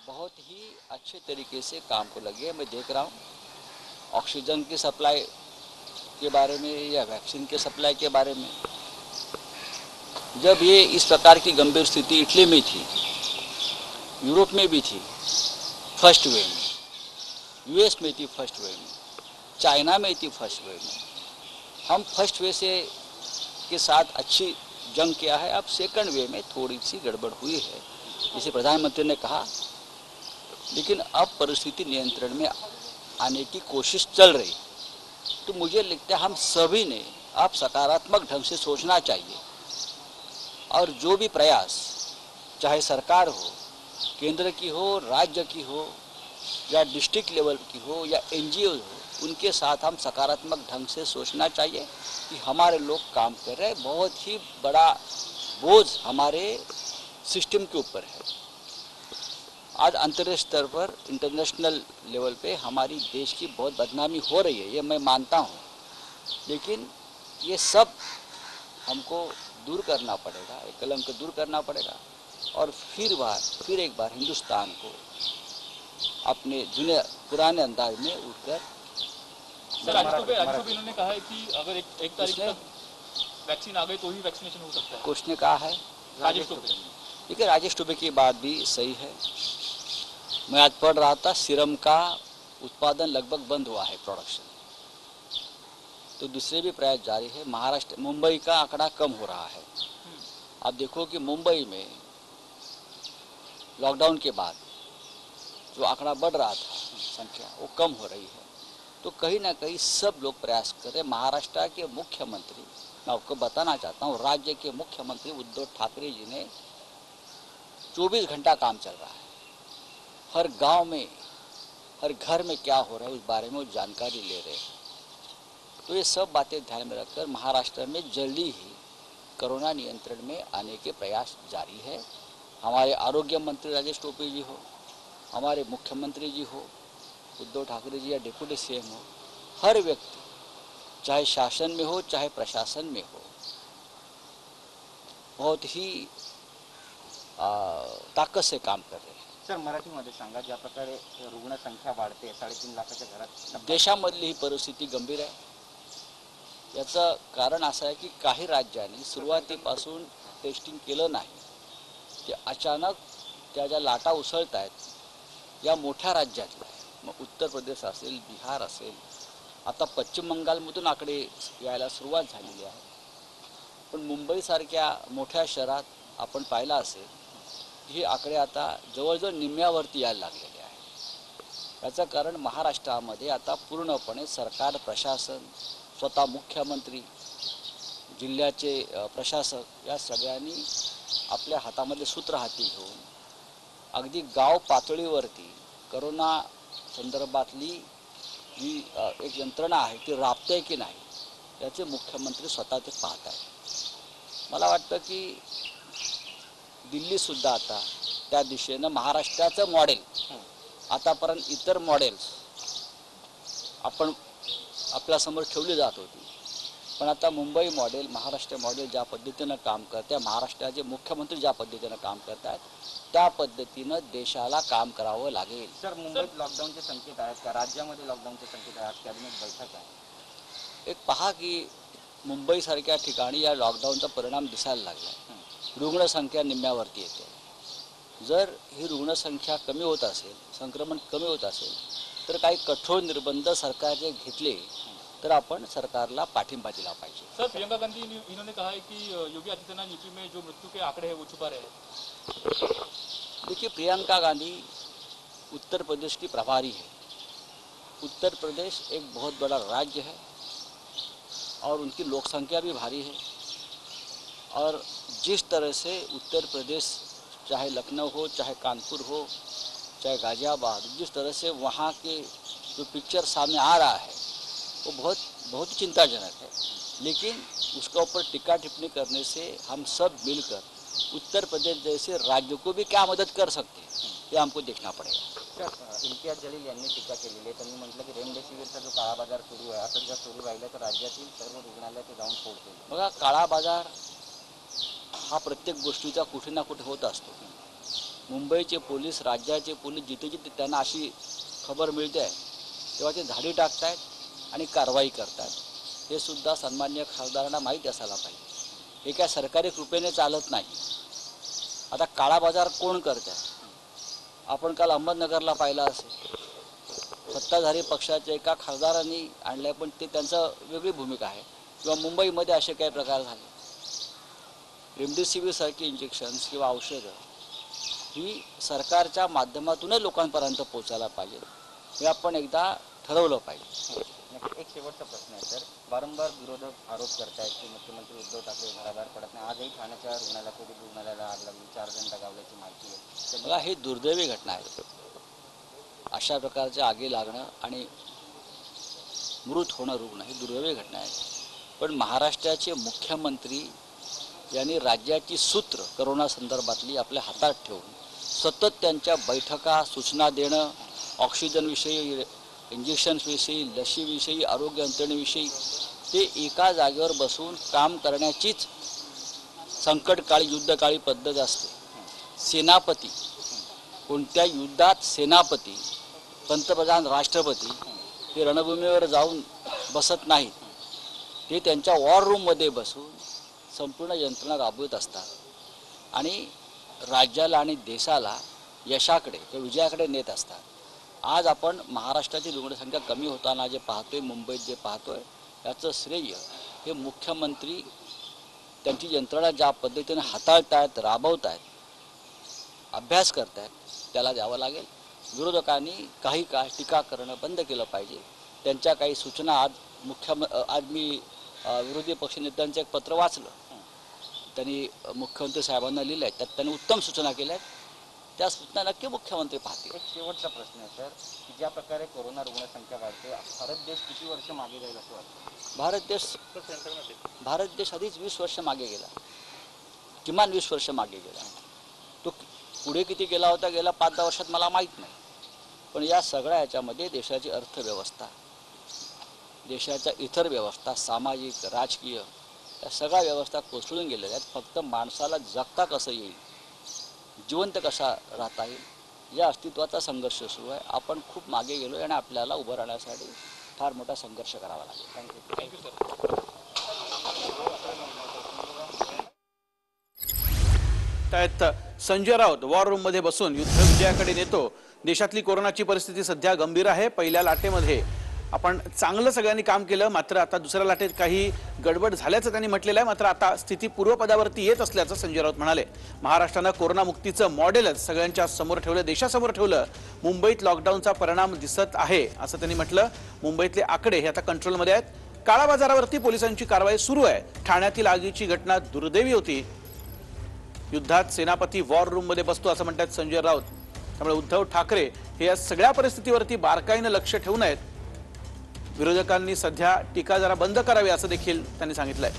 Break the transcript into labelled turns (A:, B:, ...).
A: बहुत ही अच्छे तरीके से काम को लगे हैं। मैं देख रहा हूँ ऑक्सीजन की सप्लाई के बारे में या वैक्सीन के सप्लाई के बारे में, जब ये इस प्रकार की गंभीर स्थिति इटली में थी, यूरोप में भी थी फर्स्ट वेव में, यूएस में थी फर्स्ट वेव में, चाइना में थी फर्स्ट वेव में, हम फर्स्ट वेव से के साथ अच्छी जंग किया है। अब सेकंड वेव में थोड़ी सी गड़बड़ हुई है, जिसे प्रधानमंत्री ने कहा, लेकिन अब परिस्थिति नियंत्रण में आने की कोशिश चल रही। तो मुझे लगता है हम सभी ने अब सकारात्मक ढंग से सोचना चाहिए और जो भी प्रयास, चाहे सरकार हो, केंद्र की हो, राज्य की हो या डिस्ट्रिक्ट लेवल की हो या एनजीओ हो, उनके साथ हम सकारात्मक ढंग से सोचना चाहिए कि हमारे लोग काम कर रहे हैं। बहुत ही बड़ा बोझ हमारे सिस्टम के ऊपर है। आज अंतर्राष्ट्रीय स्तर पर, इंटरनेशनल लेवल पे हमारी देश की बहुत बदनामी हो रही है, ये मैं मानता हूँ, लेकिन ये सब हमको दूर करना पड़ेगा, एक कलंक दूर करना पड़ेगा और फिर एक बार हिंदुस्तान को अपने पुराने अंदाज में उठकर।
B: सर, राजेश टोपे इन्होंने कहा है कि अगर एक तारीख तक वैक्सीन आ गई तो ही वैक्सीनेशन हो सकता है।
A: कुछ ने कहा है
B: राजेश टोपे।
A: देखिए, राजेश टोपे की बात भी सही है। मैं आज पढ़ रहा था, सीरम का उत्पादन लगभग बंद हुआ है, प्रोडक्शन। तो दूसरे भी प्रयास जारी है। महाराष्ट्र, मुंबई का आंकड़ा कम हो रहा है। आप देखो कि मुंबई में लॉकडाउन के बाद जो आंकड़ा बढ़ रहा था संख्या, वो कम हो रही है। तो कहीं ना कहीं सब लोग प्रयास कर रहे हैं। महाराष्ट्र के मुख्यमंत्री, मैं आपको बताना चाहता हूँ, राज्य के मुख्यमंत्री उद्धव ठाकरे जी ने 24 घंटा काम चल रहा है। हर गांव में, हर घर में क्या हो रहा है उस बारे में वो जानकारी ले रहे हैं। तो ये सब बातें ध्यान में रखकर महाराष्ट्र में जल्दी ही कोरोना नियंत्रण में आने के प्रयास जारी है। हमारे आरोग्य मंत्री राजेश टोपे जी हो, हमारे मुख्यमंत्री जी हो, उद्धव ठाकरे जी या डिप्टी सीएम हो, हर व्यक्ति, चाहे शासन में हो चाहे प्रशासन में हो, बहुत ही ताकत से काम कर रहे हैं।
C: सर, मराठीमध्ये सांगा, ज्या प्रकारे रुग्ण संख्या वाढते, 3.5 लाखाच्या घरात
A: देशामधली ही परिस्थिती गंभीर आहे। याचं कारण असं आहे की काही राज्यांनी सुरुवातीपासून टेस्टिंग केलं नाही, ते अचानक त्या ज्या लाटा उसळत आहेत या मोठ्या राज्यातल्या, मग उत्तर प्रदेश असेल, बिहार असेल, आता पश्चिम बंगालमधून आकडे यायला सुरुवात झालेली आहे। पण मुंबईसारख्या मोठ्या शहरात आपण पाहिलं असेल की हे आकडे आता जवळजवळ निम्म्यावरती यायला लागलेले आहे। याचं कारण महाराष्ट्रामध्ये आता पूर्णपणे सरकार, प्रशासन, स्वतः मुख्यमंत्री, जिल्ह्याचे प्रशासक या सगळ्यांनी आपल्या हातामध्ये सूत्र हाती घेऊन अगदी गाव पातळीवरती कोरोना संदर्भातली जी एक यंत्रणा आहे ती राबते की नाही याचे मुख्यमंत्री स्वतः ते पाहत आहेत। मला वाटतं की दिल्लीसुद्धा आता त्या दिशेनं महाराष्ट्राचं मॉडेल, आतापर्यंत इतर मॉडेल्स आपण आपल्यासमोर ठेवली जात होती, पण आता मुंबई मॉडेल, महाराष्ट्र मॉडेल ज्या पद्धतीनं काम करते, महाराष्ट्राचे मुख्यमंत्री ज्या पद्धतीनं काम करत आहेत, त्या पद्धतीनं देशाला काम करावं लागेल।
C: सर, मुंबईत लॉकडाऊनचे संकेत आहेत का? राज्यामध्ये लॉकडाऊनचे संकेत आहेत? आज कॅबिनेट बैठक आहे।
A: एक पहा की मुंबईसारख्या ठिकाणी या लॉकडाऊनचा परिणाम दिसायला लागला। रुग्णसंख्या निम्म्यावरती येते। जर ही रुग्णसंख्या कमी होत असेल, संक्रमण कमी होत असेल, तर काही कठोर निर्बंध सरकारने घेतले तर आपण सरकारला पाठिंबा दिला पाहिजे।
B: सर, प्रियंका गांधी इन्होंने कहा है कि योगी आदित्यनाथ यूपी में जो मृत्यु के आंकड़े हैं वो छुपा रहे हैं।
A: देखिए, प्रियंका गांधी उत्तर प्रदेश की प्रभारी है। उत्तर प्रदेश एक बहुत बड़ा राज्य है और उनकी लोक संख्या भी भारी है, और जिस तरह से उत्तर प्रदेश, चाहे लखनऊ हो, चाहे कानपुर हो, चाहे गाजियाबाद, जिस तरह से वहाँ के जो पिक्चर सामने आ रहा है वो बहुत ही चिंताजनक है। लेकिन उसका ऊपर टिक्का टिप्पणी करने से हम सब मिलकर उत्तर प्रदेश जैसे राज्य को भी क्या मदद कर सकते हैं ये हमको देखना पड़ेगा।
C: सर, इम्तियाज जलील यांनी टीका केलेली आहे। त्यांनी म्हटलं की रेमडेसिवीरचा जो काळा बाजार सुरू आहे, असं जर सुरू राहिलं तर राज्यातील सर्व रुग्णालय ते जाऊन फोडतील।
A: बघा, काळा बाजार हा प्रत्येक गोष्टीचा कुठे ना कुठे होत असतो। मुंबईचे पोलीस, राज्याचे पोलीस जिथे जिथे त्यांना अशी खबर मिळते आहे तेव्हा ते धाडी टाकतायत आणि कारवाई करतात. हे सुद्धा सन्माननीय खासदारांना माहीत असायला पाहिजे. हे काय सरकारी कृपेने चालत नाही. आता काळा बाजार कोण करत आहे? आपण काल अहमदनगरला पाहिला असेल, सत्ताधारी पक्षाच्या एका खासदारांनी आणल्या, पण ते त्यांचं वेगळी भूमिका आहे. किंवा मुंबईमध्ये असे काही प्रकार झाले. रेमडेसिवीर सारखी इंजेक्शन्स किंवा औषधं ही सरकारच्या माध्यमातूनच लोकांपर्यंत पोचायला पाहिजे. हे आपण एकदा ठरवलं पाहिजे.
C: एक शेवटचा प्रश्न आहे सर. वारंवार विरोधक आरोप करतायत की मुख्यमंत्री उद्धव ठाकरे घराबाहेर पडत नाही. आजही ठाण्याच्या रुग्णालयात कोविड रुग्णालयाला आग लागली, 4 जण दगावल्याची माहिती आहे.
A: तर मला ही दुर्दैवी घटना आहे. अशा प्रकारच्या आगी लागणं आणि मृत होणं रुग्ण ही दुर्दैवी घटना आहे. पण महाराष्ट्राचे मुख्यमंत्री यांनी राज्याची सूत्र करोना संदर्भातली आपल्या हातात ठेवून सतत त्यांच्या बैठका, सूचना देणं, ऑक्सिजनविषयी, इंजेक्शन्सविषयी, लशीविषयी, आरोग्य यंत्रणेविषयी ते एका जागेवर बसून काम करण्याचीच संकटकाळी, युद्धकाळी पद्धत असते. सेनापती, कोणत्या युद्धात सेनापती, पंतप्रधान, राष्ट्रपती हे रणभूमीवर जाऊन बसत नाहीत. ते त्यांच्या वॉर रूममध्ये बसून संपूर्ण यंत्रणा राबवत असतात आणि राज्याला आणि देशाला यशाकडे किंवा विजयाकडे नेत असतात. आज आपण महाराष्ट्राची रुग्णसंख्या कमी होताना जे पाहतोय, मुंबईत जे पाहतोय, याचं श्रेय हे मुख्यमंत्री त्यांची यंत्रणा ज्या पद्धतीने हाताळतायत, राबवतायत, अभ्यास करतायत, त्याला द्यावं लागेल. विरोधकांनी काही काळ टीका करणं बंद केलं पाहिजे. त्यांच्या काही सूचना आज मी विरोधी पक्षनेत्यांचं एक पत्र वाचलं. त्यांनी मुख्यमंत्री साहेबांना लिहिलं आहे. त्यात त्यांनी उत्तम सूचना केल्या आहेत. त्या सूचना नक्की मुख्यमंत्री पाहतील.
C: एक शेवटचा प्रश्न आहे सर, की ज्या प्रकारे कोरोना रुग्णसंख्या वाढते, भारत देश किती वर्ष मागे जाईल असं वाटतं?
A: भारत देश आधीच 20 वर्ष मागे गेला, किमान 20 वर्ष मागे गेला. तो पुढे किती गेला होता गेल्या 5-10 वर्षात मला माहीत नाही. पण या सगळ्या याच्यामध्ये देशाची अर्थव्यवस्था, देशाच्या इतर व्यवस्था, सामाजिक, राजकीय, या सगळ्या व्यवस्था कोसळून गेलेल्या आहेत. फक्त माणसाला जगता कसं येईल, जिवंत कसा राहता येईल, या अस्तित्वाचा संघर्ष सुरू आहे. आपण खूप मागे गेलो आणि आपल्याला उभं राहण्यासाठी फार मोठा संघर्ष करावा लागेल.
B: Thank you sir.
D: त्यात संजय राऊत वॉर रूममध्ये बसून युद्ध विजयाकडे नेतो. देशातली कोरोनाची परिस्थिती सध्या गंभीर आहे. पहिल्या लाटेमध्ये आपण चांगलं सगळ्यांनी काम केलं, मात्र आता दुसऱ्या लाटेत काही गडबड झाल्याचं त्यांनी म्हटलेलं आहे. मात्र आता स्थिती पूर्वपदावरती येत असल्याचं संजय राऊत म्हणाले. महाराष्ट्रानं कोरोनामुक्तीचं मॉडेलच सगळ्यांच्या समोर ठेवलं, देशासमोर ठेवलं. मुंबईत लॉकडाऊनचा परिणाम दिसत आहे असं त्यांनी म्हटलं. मुंबईतले आकडे हे आता कंट्रोलमध्ये आहेत. काळा बाजारावरती पोलिसांची कारवाई सुरू आहे. ठाण्यातील आगीची घटना दुर्दैवी होती. युद्धात सेनापती वॉर रूममध्ये बसतो असं म्हणतात संजय राऊत. त्यामुळे उद्धव ठाकरे हे या सगळ्या परिस्थितीवरती बारकाईनं लक्ष ठेवून आहेत. विरोधकांनी सध्या टीका जरा बंद करावी असं देखील त्यांनी सांगितलंय.